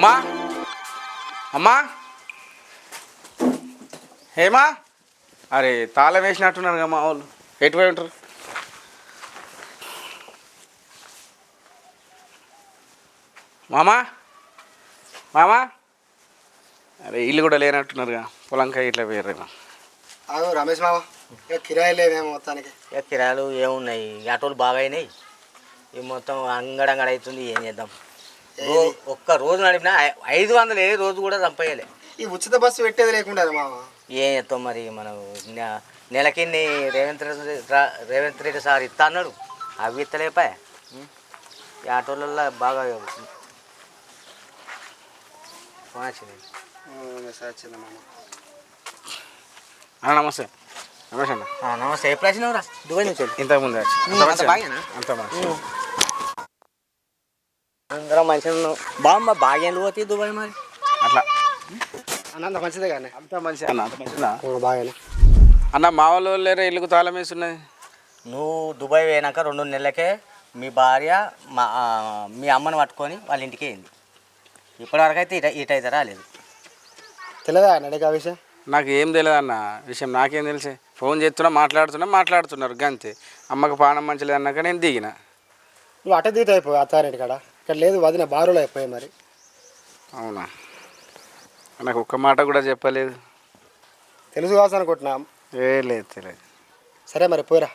అమ్మా అమ్మా హేమా అరే తాళం వేసినట్టున్నారు కదా మా వాళ్ళు ఎటుపోయి ఉంటారు మామా మామా అరే ఇల్లు కూడా లేనట్టున్నారుగా పొలంకాయ ఇట్లా పోయారేమో రమేష్ మామ కిరాయి లేవేమో మొత్తానికి కిరాయిలు ఏమున్నాయి ఆటోలు బాగా అయినాయి ఇవి మొత్తం అంగడంగడ అవుతుంది ఏం చేద్దాం ఒక్క రోజు నడిపినా 500 ఏ రోజు కూడా చంపేయాలి ఈ ఉచిత బస్సు పెట్టేది లేకుండా మామ ఏం చేస్తాం మరి మనం నెలకి రేవంత్ రెడ్డి సార్ ఇస్తా అన్నాడు అవి ఇస్తలేపా ఈ ఆటోలలో బాగా నమస్తే రమేష్ అన్న నమస్తే ఎప్పుడు వచ్చినావురా దుబాయ్ నుంచి ఇంతకుముందు అంత అందరం మంచిగా ఉన్నాం బాగుంది బాగా ఎందుకు పోతుంది దుబాయ్ మరి అట్లా అన్న అంత మంచిదే కానీ అంత మంచి అన్న అంత మంచిదా బాగానే అన్న మా వాళ్ళు లేరా ఇల్లుకు తాళం వేసి ఉన్నది నువ్వు దుబాయ్ పోయినాక 2 నెలలకే మీ భార్య మీ అమ్మని పట్టుకొని వాళ్ళ ఇంటికి వెళ్ళింది ఇప్పటివరకు అయితే ఇటైతే రాలేదు తెలియదా నడిక విషయం నాకు ఏం తెలియదు అన్న విషయం నాకేం తెలిసే ఫోన్ చేస్తున్నా మాట్లాడుతున్నారు గంతే అమ్మకు పానం మంచిలేదు అన్నాక నేను దిగిన నువ్వు అట దిగుతా అయిపోయి అత్తారింటి కాడ ఇక్కడ లేదు వదిన బారులో అయిపోయాయి మరి అవునా నాకు ఒక్క మాట కూడా చెప్పలేదు తెలుసు కావచ్చు అనుకుంటున్నాం లేదు తెలియదు సరే మరి పోయిరా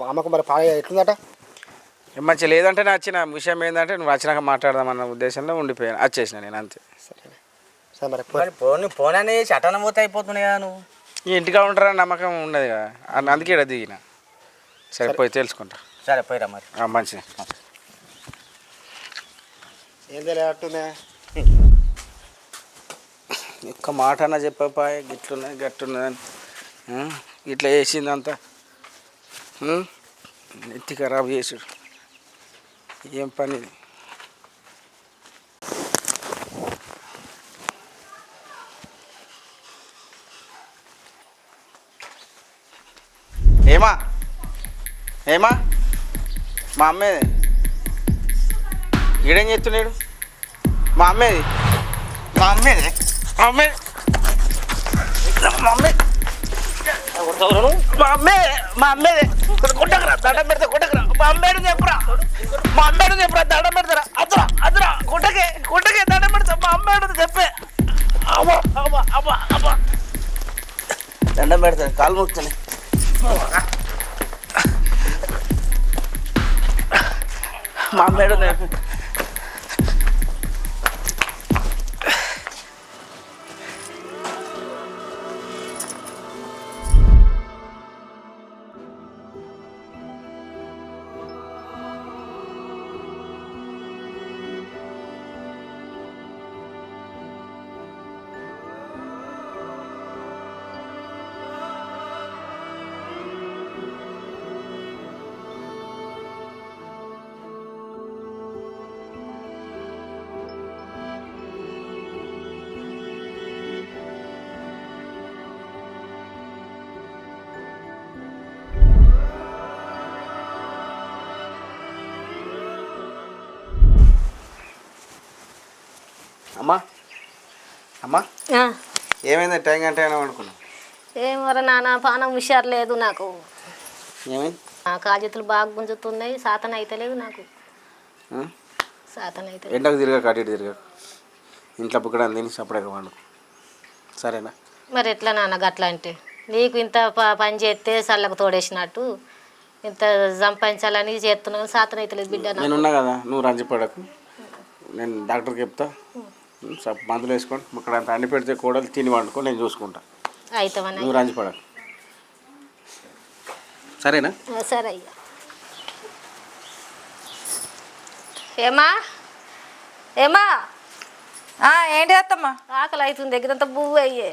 అమ్మకు మరి బాగా ఎట్లుందట మంచిగా లేదంటే నేను వచ్చిన విషయం ఏంటంటే నువ్వు వచ్చినాక మాట్లాడదామన్న ఉద్దేశంలో ఉండిపోయాను వచ్చేసిన నేను అంతే సరే సరే మరి ఫోన్ అనేది చటన పోతే అయిపోతున్నాయా నువ్వు ఈ ఇంటిగా ఉంటారని నమ్మకం ఉండదు కదా అందుకే ఇక్కడ దిగిన సరే పోయి తెలుసుకుంటా సరే పోయిరా మరి మంచిది ఏం తెలియట్టుందే ఒక్క మాట అన్న చెప్పపాయ గిట్లున్నది గట్టున్నదని ఇట్లా వేసిందంతా నెత్తి ఖరాబ్ చేసుడు ఏం పని ఇది ఏమా ఏమా మా అమ్మేది ఈడేం చెప్తున్నాడు మా అమ్మేది మా అమ్మేది మా అమ్మే మా అమ్మే మా అమ్మే మా అమ్మేది కొట్టకరా దండం పెడతా కొట్టకరా మా అమ్మేడు చెప్పురా దండం పెడతారా అదరా కొట్టకే దండం పెడతా మా అమ్మేడు చెప్పే అమ్మా దండం పెడతాను కాలు మొక్కుతాను మా అమ్మేడు అమ్మా ఏమైంది టైం గంట అయినా అనుకున్నా ఏమరా నాన్న పానం హుషారు లేదు నాకు ఏమైంది కాజెతులు బాగా గుంజుతున్నాయి సాతన అయితే లేదు నాకు సాతన అయితే ఎండకు తిరగా కట్టి తిరగా ఇంట్లో బుక్కడ తిని సపరేక వండు సరేనా మరి ఎట్లా నాన్న గట్లా అంటే నీకు ఇంత పని చేస్తే చల్లకు తోడేసినట్టు ఇంత సంపాదించాలని చేస్తున్నావు సాతన అయితే లేదు బిడ్డ నేనున్నా కదా నువ్వు రంజిపడకు నేను డాక్టర్కి చెప్తా మందులు వేసుకోండి ఇక్కడ అంత అన్ని పెడితే కూడా తిని వండుకో నేను చూసుకుంటా అవుతావని నువ్వు రంజిపడకు సరేనా సరే అయ్యా ఏమా ఏంటి అత్తమ్మా ఆకలి అవుతుంది దగ్గరంతా పువ్వు అయ్యే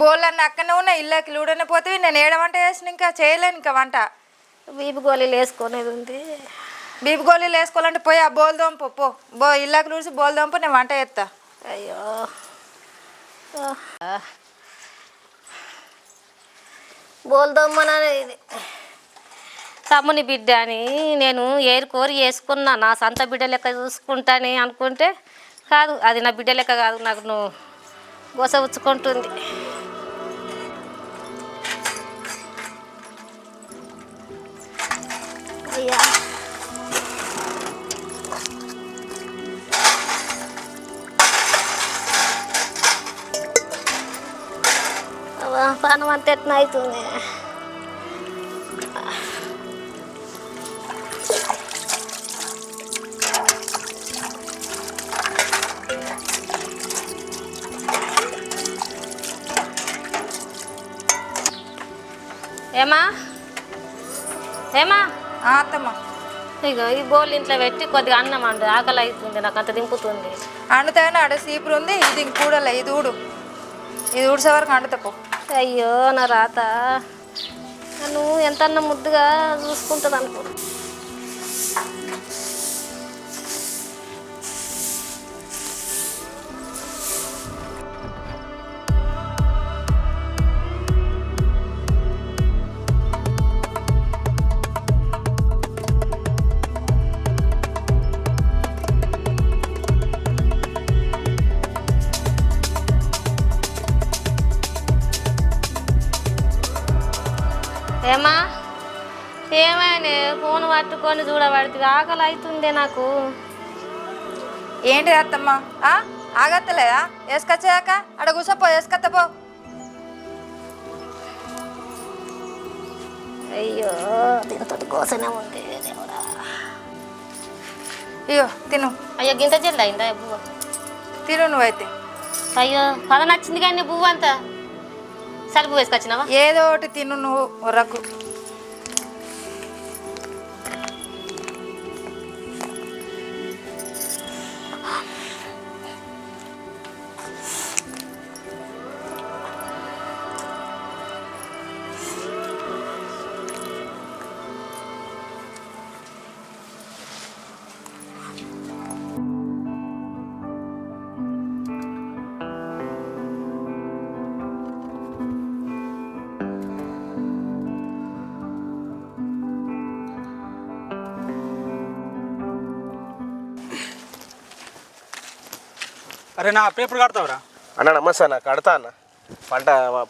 బోళ్ళన్నీ అక్కడనే ఉన్నాయి ఇళ్ళకి లూడనే పోతే నేను ఏడ వంట చేసిన ఇంకా చేయలేను ఇంకా వంట బీపీ గోళీలు వేసుకునేది ఉంది బీపీ గోళీలు వేసుకోవాలంటే పోయి ఆ బోల్ దోంపు పో ఇళ్ళకి లూసి బోల్ దోంపు నేను వంట చేస్తా అయ్యో బోల్దమ్మనది తమ్ముని బిడ్డ అని నేను ఏరుకోరి వేసుకున్నా నా సొంత బిడ్డ లెక్క చూసుకుంటాని అనుకుంటే కాదు అది నా బిడ్డ లెక్క కాదు, నాకు నువ్వు గోస ఉచ్చుకుంటుంది. అయ్యా పానం అంత ఎట్లా అవుతుంది. ఏమా ఏమా అత్తమ్మ ఇక ఈ బోల్ ఇంట్లో పెట్టి కొద్దిగా అన్నం అండు, ఆకలి అవుతుంది, నాకు అంత దింపుతుంది. అండుతాయని ఆడ సీపురు ఉంది, ఇది ఇంకూడలే, ఇది ఊడు, ఇది ఊడ్చే వరకు అండుతాపో. అయ్యో నా రాత, నన్ను ఎంత అన్న ముద్దుగా చూసుకుంటుంది అనుకో. ఏమా ఏమైనా ఫోన్ పట్టుకొని చూడబడితే ఆకలి అవుతుందే నాకు. ఏంటి అత్తమ్మ ఆగత్తలేదా? వేసుకొచ్చాక అక్కడ కూర్చోపో, వేసుకొత్తపో. అయ్యో దీంతో కోసనే ఉంది దేవుడా. ఇయ్యో తిను. అయ్యో గింత జల్ది అయిందా బువ్వ? తిను నువ్వైతే. అయ్యో పద నచ్చింది కానీ బువ్వ అంతా సలుపు వేసుకొచ్చినావా? ఏదో ఒకటి తిను నువ్వు ఒర్రకు. అరే నా అప్పు ఎప్పుడు కడతావురా? అన్న నమస్తే అన్న, కడతా అన్న.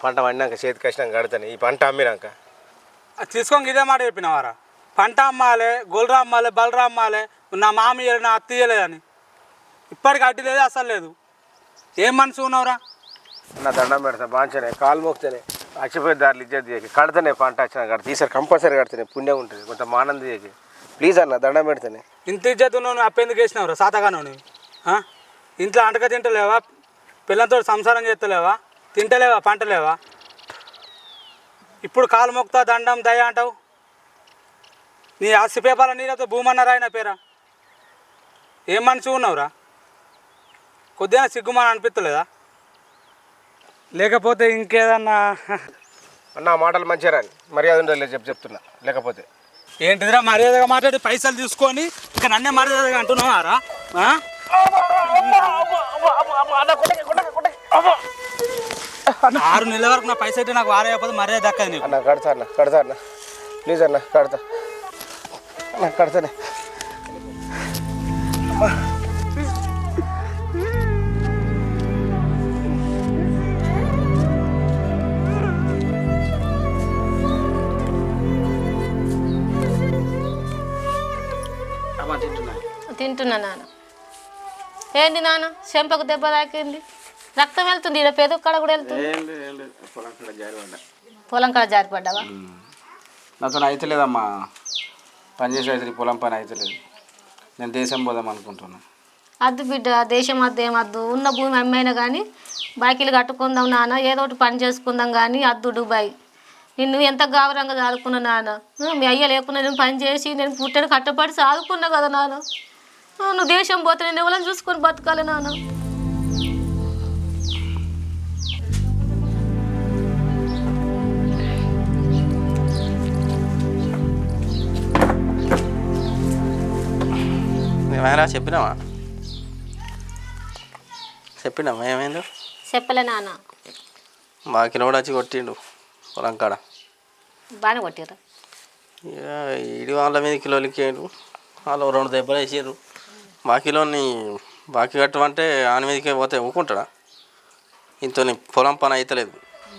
పంట వండినాక చేతికి వచ్చినాక కడతాను. ఈ పంట అమ్మినాక అది తీసుకొని ఇదే మాట చెప్పినవారా? పంట అమ్మాలి, గొల్రా అమ్మాలి, బలరా అమ్మాలి, నా మామయ్య నా అత్తయ్యలేదని. ఇప్పటికి అడ్డు లేదు, అసలు లేదు. ఏం మనసు ఉన్నావురా? నా దండం పెడతా, బాంచనే కాలు మోక్తేనే అచ్చిపోయే దారులు ఇజ్జత్ చేయకి కడతానే. పంట వచ్చినా కడతా, ఈసారి కంపల్సరీ కడతానే. పుణ్యం ఉంటుంది, కొంత మానంది చేయకి. ప్లీజ్ అన్న దండం పెడతానే. ఇంత ఇజ్జత్ నువ్వు అప్పెందుకు వేసినావురా? సాతగాను నువ్వు ఇంట్లో అంటక తింటలేవా? పిల్లలతో సంసారం చేస్తలేవా? తింటలేవా? పంటలేవా? ఇప్పుడు కాలు మొక్తా దండం దయ అంటావు. నీ ఆస్తి పేపర్ల నీళ్ళతో భూమన్నారా ఆయన పేరా? ఏం మనిషి ఉన్నావురా? కొద్దిగా సిగ్గుమాని అనిపిస్తలేదా? లేకపోతే ఇంకేదన్నా అన్న మాటలు మంచిగా రాని మర్యాద ఉండదు చెప్తున్నా. లేకపోతే ఏంటిదిరా మర్యాదగా మాట్లాడి పైసలు తీసుకొని ఇక నన్నే మర్యాదగా అంటున్నావారా? 6 నెలల వరకు నా పైసలు అయితే నాకు వారైపోతే మర్యాద దక్కదు నీకు. అన్న కడతా అన్న, కడతా అన్న, ప్లీజ్ అన్న కడతా అన్న, కడతానే. తింటున్నా నాన్న. ఏంది నాన్న చెంపకు దెబ్బ తాకింది, రక్తం వెళ్తుంది, ఇక్కడ పేద కాడ కూడా వెళ్తుంది. పొలం కాడ జారిపడ్డావా? నాతో అవుతలేదమ్మా, పని చేసి అయితే పొలం పని అవుతలేదు. నేను దేశం పోదాం అనుకుంటున్నాను. అద్దు బిడ్డ, దేశం అద్దు ఏమద్దు, ఉన్న భూమి అమ్మైనా కానీ బాకీలు కట్టుకుందాం నాన్న, ఏదో ఒకటి పని చేసుకుందాం కానీ అద్దు దుబాయ్. నిన్ను ఎంత గౌరవంగా చదువుకున్నా నాన్న. మీ అయ్య లేకుండా నేను పని చేసి నేను పుట్టని కట్టపడి చదువుకున్నా కదా నాన్న. నువ్వు దేశం పోతే నేను ఎవరైనా చూసుకొని బతకాలి నాన్న. ఏమైనా చెప్పినావా ఏమైందో? చెప్పలే నాన్న. బాకిలో కూడా వచ్చి కొట్టిండు పొలం కాడ. బాగానే కొట్టిర్రు. ఇక ఇడి వాళ్ళ మీద కిలోలకి వాళ్ళు 2 దెబ్బలు వేసారు. బాకీలోని బాకీ కట్టమంటే ఆని మీదకే పోతే ఊకుంటాడా? ఇంతో పొలం పని అవుతలేదు,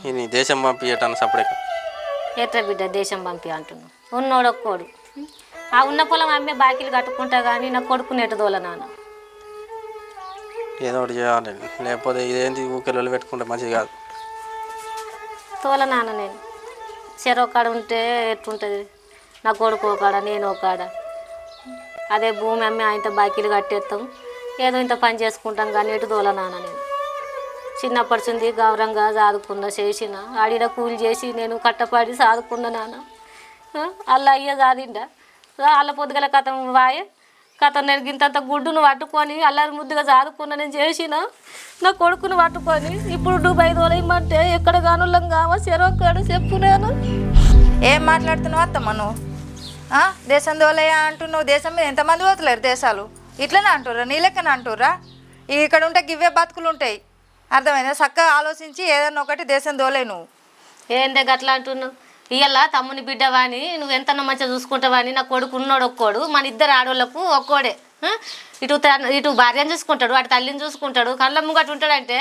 ఈ దేశం పంపించటాను సపరేట్. ఎట్లా బిడ్డ దేశం పంపి అంటున్నావు? ఉన్నోడు ఒక్కోడు. ఆ ఉన్న పొలం అమ్మే బాకీలు కట్టుకుంటా కానీ నా కొడుకు నెట్టుదోల నాన్న. ఏదో ఒకటి చేయాలి, లేకపోతే ఇదేంటి ఊకెళ్ళు పెట్టుకుంటే మంచిది కాదు. తోల నాన్న నేను చెరో కాడ ఉంటే ఎట్లుంటుంది? నా కొడుకు ఒక కాడ, నేను ఒక కాడ. అదే భూమి అమ్మి ఆయనతో బాకీలు కట్టేస్తాం, ఏదో ఇంత పని చేసుకుంటాం కానీ ఎటు తోల నాన్న నేను. చిన్నప్పటి నుంచి గౌరవంగా సాదుకున్న చేసిన ఆడిన కూలి చేసి నేను కట్టపడి సాదుకున్న నాన్న. అలా అయ్యే సాదిండా వాళ్ళ పొద్దుగల కథం వాయే కథం. నేను ఇంతంత గుడ్డును పట్టుకొని అల్లరి ముద్దుగా సాదుకున్న నేను చేసిన నా కొడుకును పట్టుకొని ఇప్పుడు దుబాయ్ తోలేయమంటే ఎక్కడ కానుల్లం కావా చెరొక్కడు చెప్పు. నేను ఏం మాట్లాడుతున్నావు అత్తమ్మ నువ్వు? దేశం దోలయ్య అంటున్నావు. దేశం మీద ఎంతమంది పోతలేరు దేశాలు? ఇట్లనే అంటుర్రా? నీ లెక్కన అంటుర్రా? ఇక్కడ ఉంటే గివ్వే బతుకులు ఉంటాయి. అర్థమైందా? చక్కగా ఆలోచించి ఏదన్నా ఒకటి దేశం దోలే. నువ్వు ఏందే గట్లా అంటున్నావు? ఇయ్యలా తమ్ముని బిడ్డవాని నువ్వు ఎంతన్నా మంచిగా చూసుకుంటావని నా కొడుకు ఉన్నాడు ఒక్కోడు, మన ఇద్దరు ఆడవాళ్ళకు ఒక్కోడే. ఇటు భార్యను చూసుకుంటాడు, అటు తల్లిని చూసుకుంటాడు, కళ్ళ ముంగట ఉంటాడంటే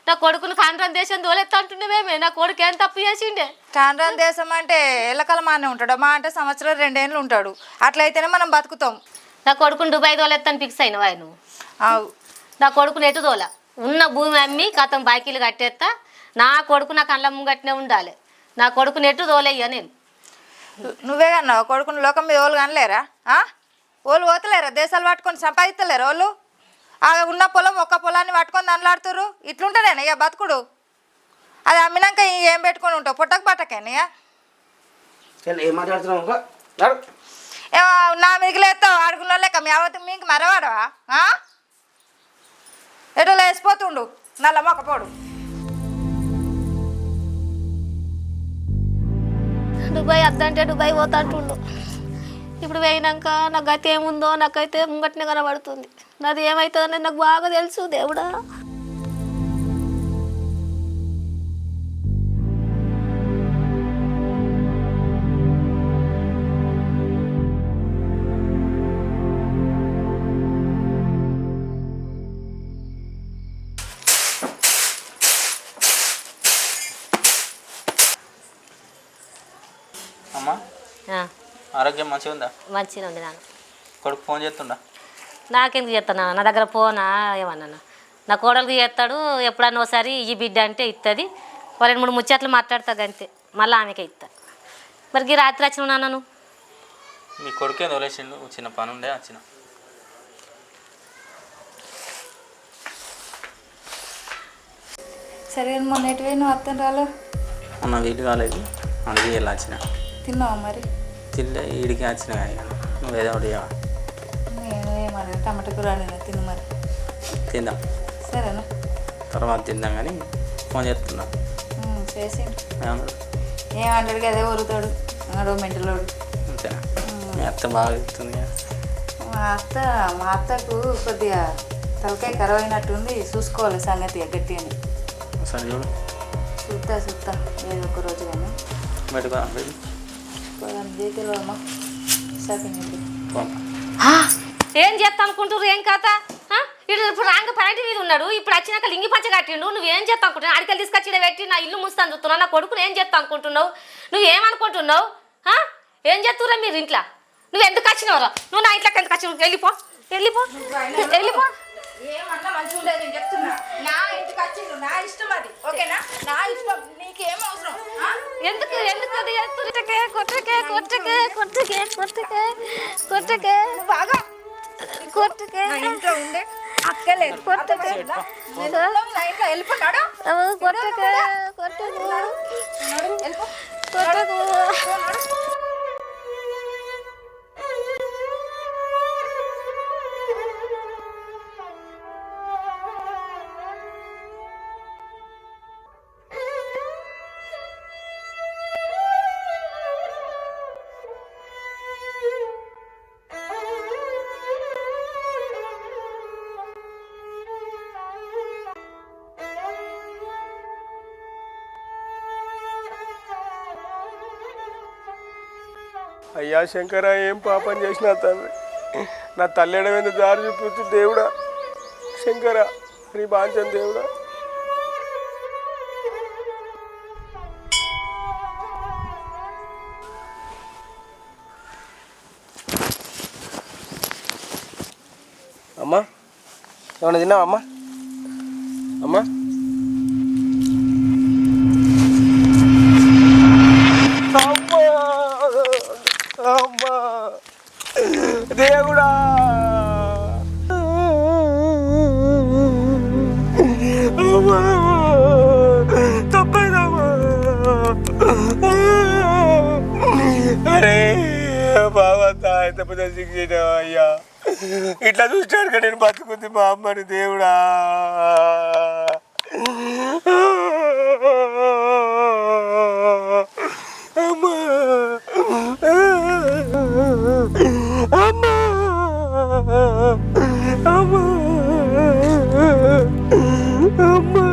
నా కొడుకును కాండ్రాన్ దేశం దోలెత్తా అంటుండేమేమే. నా కొడుకు ఏం తప్పు చేసిండే? కాండ్రాన్ దేశం అంటే ఎల్లకాలమానే ఉంటాడు, మా అంటే సంవత్సరం 2 ఏళ్ళు ఉంటాడు. అట్లయితేనే మనం బతుకుతాం. నా కొడుకుని దుబాయ్ తోలెత్తాను ఫిక్స్ అయినవా నువ్వు? నా కొడుకుని ఎటు తోల ఉన్న భూమి అమ్మి కథం బాకీలు కట్టేస్తా. నా కొడుకు నా కళ్ళ ముంగట్నే ఉండాలి. నా కొడుకుని ఎటు తోలేయ్యా నేను. నువ్వే కన్నావు కొడుకుని లోకం మీద వాళ్ళు కనలేరా? వాళ్ళు పోతలేరా? దేశాలు పట్టుకొని సంపాదిస్తలేరు వాళ్ళు? ఉన్న పొలం ఒక్క పొలాన్ని పట్టుకొని దండలాడుతురు. ఇట్లుంటేనే ఇక బతుకుడు. అది అమ్మినాక ఏం పెట్టుకొని ఉంటావు? పుట్టక పట్టకేనా? ఏం మాట్లాడుతున్నావు? నా మిగిలేస్తావు ఆడుకున్న లెక్క మీ అవతి మీకు మరవాడవా? ఎటో లేసిపోతుండు నల్ల మొక్కపోడు. దుబాయ్ వద్దంటే దుబాయ్ పోతాంటుండు. ఇప్పుడు పోయినాక నా గతి ఏముందో నాకైతే ముంగట్నే కనబడుతుంది. నాది ఏమవుతుందనేది నాకు బాగా తెలుసు దేవుడా. అమ్మా ఆరోగ్యం మంచిగా ఉందా? మంచిగా ఉంది నాన్న. కొడుకు ఫోన్ చేస్తుండా? నాకెందుకు చేస్తాను? నా దగ్గర ఫోనా ఏమన్నా? నా కోడలికి చేస్తాడు. ఎప్పుడన్నా ఒకసారి ఈ బిడ్డ అంటే ఇస్తుంది. 2-3 ముచ్చట్లు మాట్లాడతాడు అంతే, మళ్ళీ ఆమెకే ఇస్తా. మరి రాత్రి వచ్చిన నాన్న నువ్వు? మీ కొడుకే తోలేసిండు, చిన్న పని ఉండే వచ్చిన. సరే మొన్న ఎటు నువ్వు అత్తని రాలో? మొన్న వీలు కాలేదు, అందుకే వెళ్ళి వచ్చిన. తిన్నావా మరి? తింటే ఈడికి వచ్చిన. నువ్వు ఏదో ఒకటి నేను ఏమన్నా టమాటా కూర తిను మరి. తిందాం. సరేనా? తర్వాత తిందాం కానీ ఫోన్ చేస్తున్నా. చేసి ఏమన్నాడు? ఏమంటాడు కదే ఊరుతాడు అడు మెంటలోడు. అంతేనా? మీ అత్త బాగా చెప్తుంది. మా అత్తకు కొద్దిగా తలకాయ ఖరాబ్ అయినట్టుంది, చూసుకోవాలి సంగతి గట్టి అని. సరే చూడు. చూస్తా ఏదో ఒక రోజు కానీ బయటకు తెలియమ్మా షాపింగ్. ఏం చేస్తా అనుకుంటున్నారు? ఏం కథ? ఇప్పుడు రాంగ పైంటి మీద ఉన్నాడు, ఇప్పుడు వచ్చినాక లింగి పంచ కట్టిండు. నువ్వేం చేస్తా అనుకుంటున్నావు? అడికలు తీసుకొచ్చి ఇక్కడ పెట్టి నా ఇల్లు ముస్తాను చూస్తున్నావు. నా కొడుకుని ఏం చేస్తా అనుకుంటున్నావు? నువ్వేమనుకుంటున్నావు? ఏం చేస్తురా మీరు ఇంట్లో? నువ్వు ఎందుకు వచ్చినావురా? నువ్వు నా ఇంట్లోకి ఎందుకు వచ్చినావు? వెళ్ళిపో. ఏమన్నా మంచిగా ఉండేది నేను చెప్తున్నా. నా ఇంటికి వచ్చిండు, నా ఇష్టం అది. ఓకేనా? నా ఇష్టం, నీకేం అవసరం? ఎందుకు కొట్టకే బాగా కొట్టుకే ఇంట్లో ఉండే అక్కలేదు. కొట్టుకే నా ఇంట్లో వెళ్ళిపోతాడు. అయ్యా శంకర, ఏం పాపం చేసినా తండ్రి, నా తల్లి ఎడమైంది దారి చూపించు దేవుడా. శంకర శ్రీ బాంచన్ దేవుడా. అమ్మా ఏమన్నా తిన్నావా అమ్మా? అమ్మా అమ్మా అమ్మా దేవుడా అమ్మా తప్పైందమ్మా. అరే బాబా ఎంత పెద్ద శిక్ష అయ్యా, ఇట్లా చూస్తాడు నేను బతుకుంది మా అమ్మని దేవుడా. అమ్మా అమ్మా అమ్మా అమ్మా.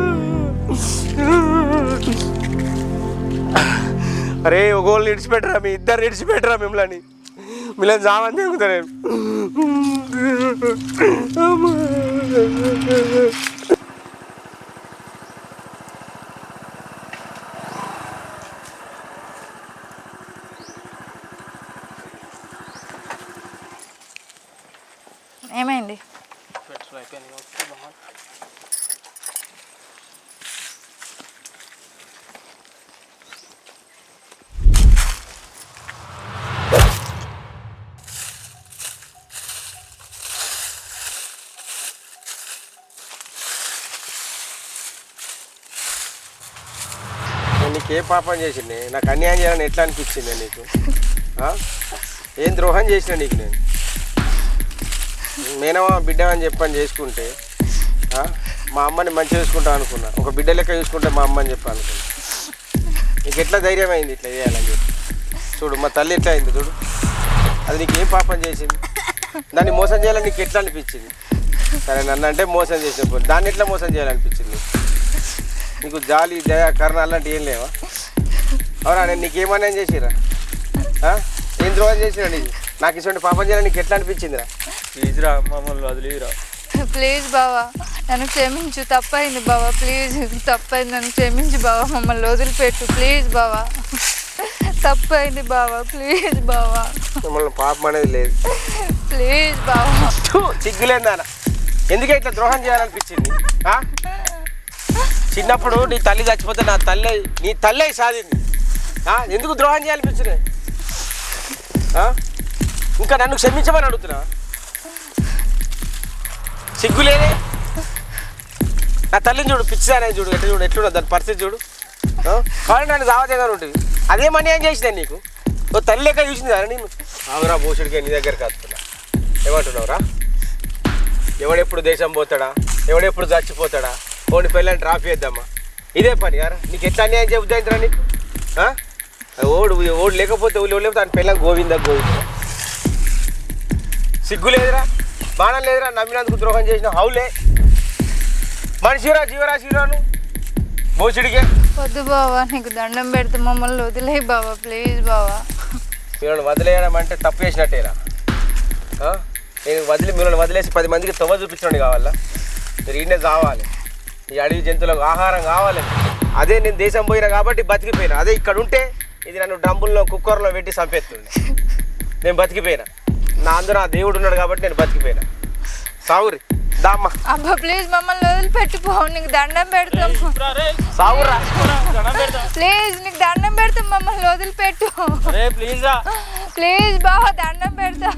అరే ఒకళ్ళు ఇడిచిపెట్టరా, మీ ఇద్దరు ఇడిచిపెట్టరా మిమ్మల్ని, మిమ్మల్ని జామని తెగుతా నేను. ఏమైంది? నీకు ఏ పాపం చేసింది? నాకు అన్యాయం చేయాలని ఎట్లా అనిపించింది నీకు? ఏం ద్రోహం చేసిన నీకు? నేను మేనమా బిడ్డ అని చెప్పని చేసుకుంటే మా అమ్మని మంచిగా చూసుకుంటాను అనుకున్నా, ఒక బిడ్డ లెక్క చూసుకుంటే మా అమ్మని చెప్పి అనుకున్నా. నీకు ఎట్లా ధైర్యం అయింది ఇట్లా చేయాలని చెప్పి? చూడు మా తల్లి ఎట్లా అయింది చూడు. అది నీకు ఏం పాపం చేసింది? దాన్ని మోసం చేయాలని నీకు ఎట్లా అనిపించింది? సరే నన్ను అంటే మోసం చేసినప్పుడు దాన్ని ఎట్లా మోసం చేయాలనిపించింది? నీకు జాలి దయ కరుణ అలాంటివి ఏం లేవా? అవునా? నేను నీకేమన్నా చేసిరా? ఏం ద్రోహం చేసిరా నీకు? నాకు ఇటువంటి పాపం చేయాలని నీకు ఎట్లా అనిపించిందిరా? ప్లీజ్ రా మమ్మల్ని వదిలేరా. ప్లీజ్ బావా నన్ను క్షమించు, తప్పైంది బావా, ప్లీజ్ తప్పైంది, నన్ను క్షమించు బావా, మమ్మల్ని వదిలిపెట్టు ప్లీజ్ బావా, తప్పైంది బావా, ప్లీజ్ బావా. మమ్మల్ని పాపం అనేది లేదు, ప్లీజ్ బావా. సిగ్గులేదు నాన్న, ఎందుకే ఇట్లా ద్రోహం చేయాలనిపించింది? చిన్నప్పుడు నీ తల్లి చచ్చిపోతే నీ తల్లి సాధింది, ఎందుకు ద్రోహం చేయాలనిపించింది? ఇంకా నన్ను క్షమించమని అడుగుతున్నా? సిగ్గులేదే? నా తల్లిని చూడు, పిచ్చిదానే చూడు, ఎట్లా చూడు, ఎట్లున్నా దాని పరిస్థితి చూడు. కానీ నన్ను దావతేగా ఉంటుంది, అదేం అన్యాయం చేసిందని నీకు? ఓ తల్లి లెక్క చూసింది కదా నేను. ఆవురా భూషుడికి నీ దగ్గరికి వస్తున్నా, ఏమంటున్నావురా? ఎవడెప్పుడు దేశం పోతాడా, ఎవడెప్పుడు చచ్చిపోతాడా, ఓడి పెళ్ళని ట్రాఫీ చేద్దామా, ఇదే పని యారా? నీకు ఎట్లా అన్యాయం చెబుతాయిందిరా నీకు? ఓడు లేకపోతే ఊళ్ళో లేకపోతే ఆయన పెళ్ళం గోవిందా గోవిందా. సిగ్గు లేదురా, బాణం లేదురా, నమ్మినందుకు ద్రోహం చేసిన హౌలే మనిషిరా, జీవరాశిరాను భూషుడికే. వద్దు బావా, నీకు దండం పెడితే మమ్మల్ని వదిలేయి బావా, ప్లీజ్ బావా. మిమ్మల్ని వదిలేయడం అంటే తప్పు చేసినట్టేరా? నేను మిమ్మల్ని వదిలేసి 10 మందికి తొవ్వ చూపించండి కావాలా? మీరు ఈయనే కావాలి, ఈ అడవి జంతువులకు ఆహారం కావాలి. అదే నేను దేశం పోయినా కాబట్టి బతికిపోయినా. అదే ఇక్కడ ఉంటే ఇది నన్ను డ్రమ్ముల్లో కుక్కర్లో పెట్టి చంపేస్తుండే. నేను బతికిపోయినా, నా అందరూ ఆ దేవుడు ఉన్నాడు కాబట్టి నేను బతికిపోయినా. సావురి దామ్మా. అబ్బా ప్లీజ్ మమ్మల్ని వదిలిపెట్టిపో, నీకు దండం పెడతాం. సావురా ప్లీజ్ నీకు దండం పెడతాం, మమ్మల్ని వదిలిపెట్టు ప్లీజ్ రా, ప్లీజ్ బావా, దండం పెడతా.